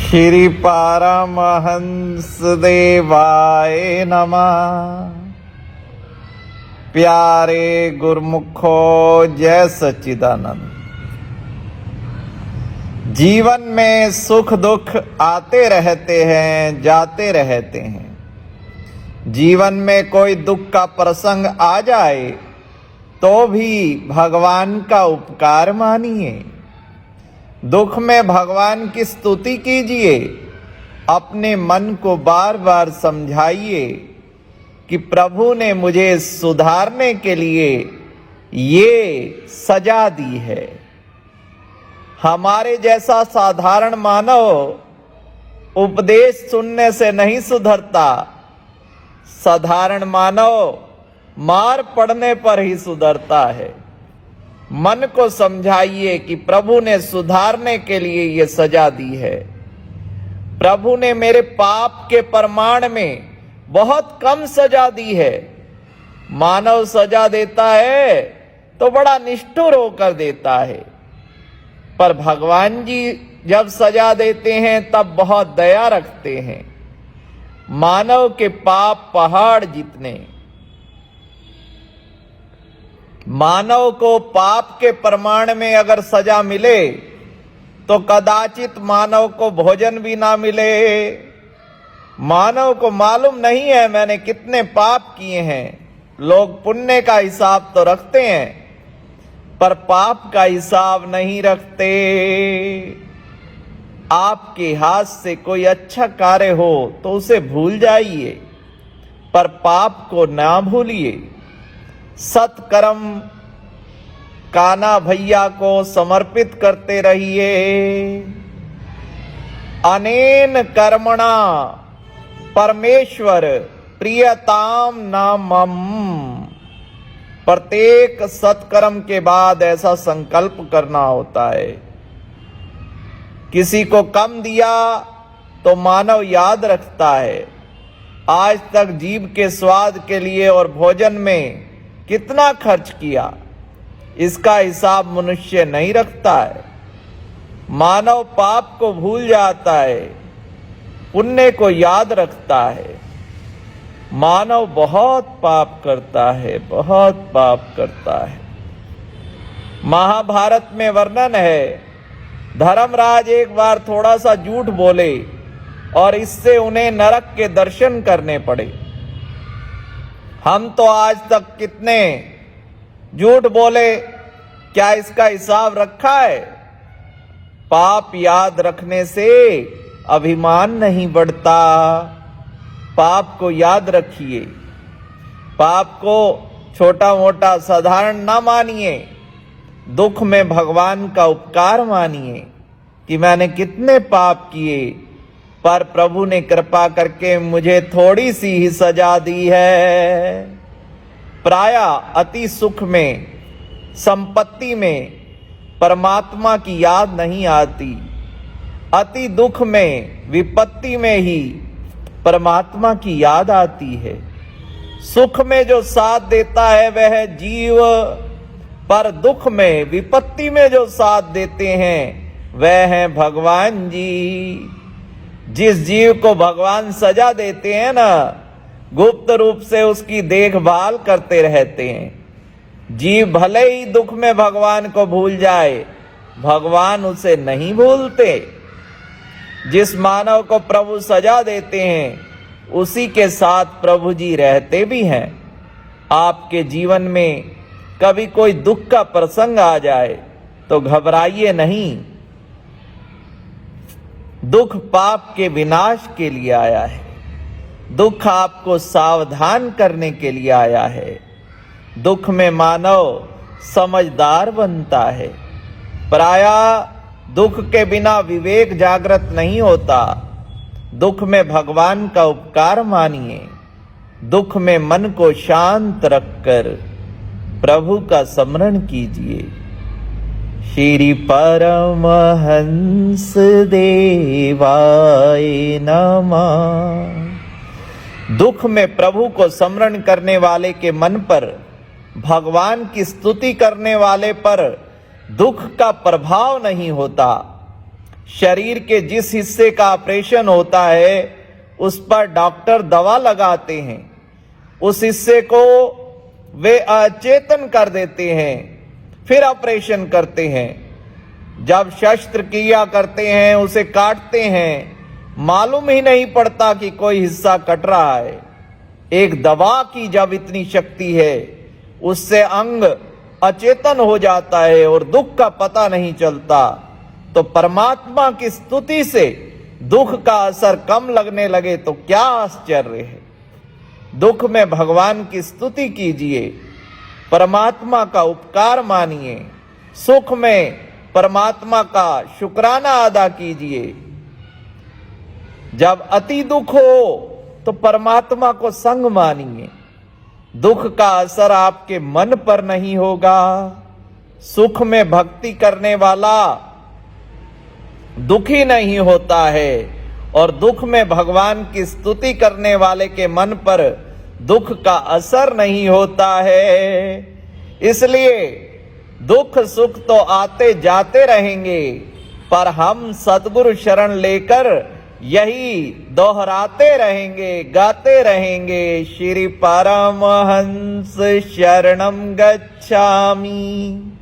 श्री परमहंस देवाय नमः। प्यारे गुरुमुखो जय सच्चिदानंद। जीवन में सुख दुख आते रहते हैं, जाते रहते हैं। जीवन में कोई दुख का प्रसंग आ जाए तो भी भगवान का उपकार मानिए। दुख में भगवान की स्तुति कीजिए। अपने मन को बार बार समझाइए कि प्रभु ने मुझे सुधारने के लिए ये सजा दी है। हमारे जैसा साधारण मानव उपदेश सुनने से नहीं सुधरता। साधारण मानव मार पड़ने पर ही सुधरता है। मन को समझाइए कि प्रभु ने सुधारने के लिए ये सजा दी है। प्रभु ने मेरे पाप के प्रमाण में बहुत कम सजा दी है। मानव सजा देता है तो बड़ा निष्ठुर होकर देता है, पर भगवान जी जब सजा देते हैं तब बहुत दया रखते हैं। मानव के पाप पहाड़ जितने। मानव को पाप के प्रमाण में अगर सजा मिले तो कदाचित मानव को भोजन भी ना मिले। मानव को मालूम नहीं है मैंने कितने पाप किए हैं। लोग पुण्य का हिसाब तो रखते हैं पर पाप का हिसाब नहीं रखते। आपके हाथ से कोई अच्छा कार्य हो तो उसे भूल जाइए, पर पाप को ना भूलिए। सत्कर्म कान्हा भैया को समर्पित करते रहिए। अनेन कर्मणा परमेश्वर प्रियताम नामम। प्रत्येक सत्कर्म के बाद ऐसा संकल्प करना होता है। किसी को कम दिया तो मानव याद रखता है आज तक जीभ के स्वाद के लिए और भोजन में कितना खर्च किया। इसका हिसाब मनुष्य नहीं रखता है। मानव पाप को भूल जाता है, पुण्य को याद रखता है। मानव बहुत पाप करता है, बहुत पाप करता है। महाभारत में वर्णन है, धर्मराज एक बार थोड़ा सा झूठ बोले और इससे उन्हें नरक के दर्शन करने पड़े। हम तो आज तक कितने झूठ बोले, क्या इसका हिसाब रखा है? पाप याद रखने से अभिमान नहीं बढ़ता। पाप को याद रखिए। पाप को छोटा मोटा साधारण ना मानिए। दुख में भगवान का उपकार मानिए कि मैंने कितने पाप किए, पर प्रभु ने कृपा करके मुझे थोड़ी सी ही सजा दी है। प्रायः अति सुख में, संपत्ति में परमात्मा की याद नहीं आती। अति दुख में, विपत्ति में ही परमात्मा की याद आती है। सुख में जो साथ देता है वह जीव, पर दुख में, विपत्ति में जो साथ देते हैं वह हैं भगवान जी। जिस जीव को भगवान सजा देते हैं ना, गुप्त रूप से उसकी देखभाल करते रहते हैं। जीव भले ही दुख में भगवान को भूल जाए, भगवान उसे नहीं भूलते। जिस मानव को प्रभु सजा देते हैं उसी के साथ प्रभु जी रहते भी हैं। आपके जीवन में कभी कोई दुख का प्रसंग आ जाए तो घबराइए नहीं। दुख पाप के विनाश के लिए आया है। दुख आपको सावधान करने के लिए आया है। दुख में मानव समझदार बनता है। प्रायः दुख के बिना विवेक जागृत नहीं होता। दुख में भगवान का उपकार मानिए। दुख में मन को शांत रखकर प्रभु का स्मरण कीजिए। श्री परमहंस देवाय नमः। दुख में प्रभु को स्मरण करने वाले के मन पर, भगवान की स्तुति करने वाले पर दुख का प्रभाव नहीं होता। शरीर के जिस हिस्से का ऑपरेशन होता है उस पर डॉक्टर दवा लगाते हैं, उस हिस्से को वे अचेतन कर देते हैं, फिर ऑपरेशन करते हैं। जब शस्त्रक्रिया करते हैं, उसे काटते हैं, मालूम ही नहीं पड़ता कि कोई हिस्सा कट रहा है। एक दवा की जब इतनी शक्ति है, उससे अंग अचेतन हो जाता है और दुख का पता नहीं चलता, तो परमात्मा की स्तुति से दुख का असर कम लगने लगे तो क्या आश्चर्य है। दुख में भगवान की स्तुति कीजिए, परमात्मा का उपकार मानिए, सुख में परमात्मा का शुक्राना अदा कीजिए। जब अति दुख हो तो परमात्मा को संग मानिए। दुख का असर आपके मन पर नहीं होगा। सुख में भक्ति करने वाला दुखी नहीं होता है और दुख में भगवान की स्तुति करने वाले के मन पर दुख का असर नहीं होता है। इसलिए दुख सुख तो आते जाते रहेंगे, पर हम सतगुरु शरण लेकर यही दोहराते रहेंगे, गाते रहेंगे, श्री परमहंस शरणम गच्छामि।